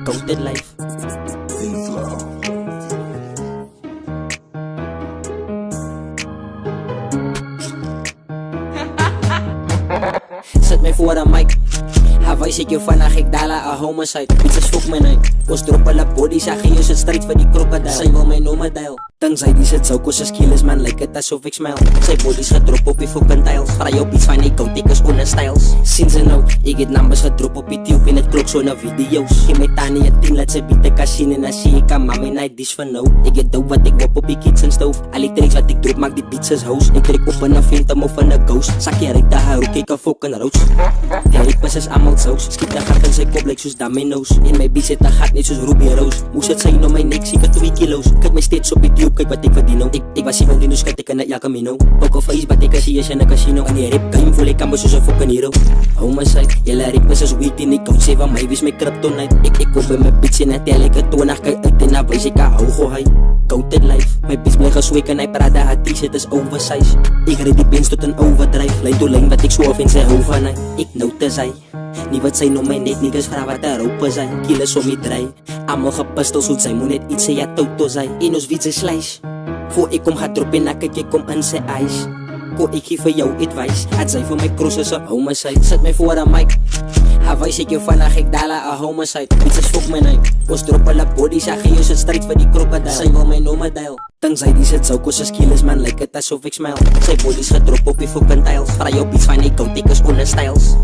Coated life. Zet mij voor de mic. Hawaii zit je vandaag, ik dala a homicide. Bitches fuck my night. Ons droppen la body, zeg je is het strijd voor die krokodil. Zij wil mij noemen dial. Tenzij die zit zo kosse skills man, lijkt het alsof ik smile. Zij body's gedrop op die fucking tiles. Vraag op iets van die coatikers onder styles. Sinds ze nou, ik het numbers gedrop op die tube in het klok zo'n video's. Geen met tani het team, laat ze bieden casino en dan zie ik aan mami night dish van nou. Ik het dope wat ik wop op die kitchen stove. Al die tricks wat ik drop maak die beats is house. Ik trek op een phantom of een ghost. Zakje rijd de haru, kijk een fucking roos. Ja, ik was eens allemaal saus. Schiet de gat in zijn kop like soos domino's. In mijn beat zit een gat net soos Ruby Rose. Moest het zijn om mijn nek, zie ik 2 kilo's. Kijk mij steeds op die tube, kijk wat ik verdien. Ik was 7 dus kijk ik in het El Camino. Ook al face, wat ik zie is in een casino. En die rip game voel ik aan me soos een fucking hero. Hou my side, jelle rippers is weak in die coach. Sê van my, wie is my kryptonite. Ik koop in my beats en dan tel ek het toonag. Kijk uit en dan wees ek a hou gooi. Coated life, my beats bly gesweek en hy praat dat haar t-shirt is oversize. Ik rijd die pins tot een overdrive. Lijn to lijn wat ik zo en sy hou van hy. Ik notice hy. Nie wat sy noem my net, niggas vraag wat er roep is hy. Killers om die draai. Allemaal gepistels, hoe sy moet net iets sê, ja toutos hy. En ons wiet sy slice. Voor ik kom gaat drop en dan kijk ik kom in sy eyes. Ko ik geef vir jou advice. Het sy vir my cross is a homicide. Zet my voor de mic. Hawaii zit je vandaag, ik dala a homicide. Bitches fuck my night. Ons droppen la body, zeg je is het strijd voor die krokodil. Sy wil my noemen dial. Tenzij die zit zo kosse skills man, lijkt het alsof ik smile. Sy body's gedrop op die fucking tiles. Vraag op iets van die coatikers onder styles.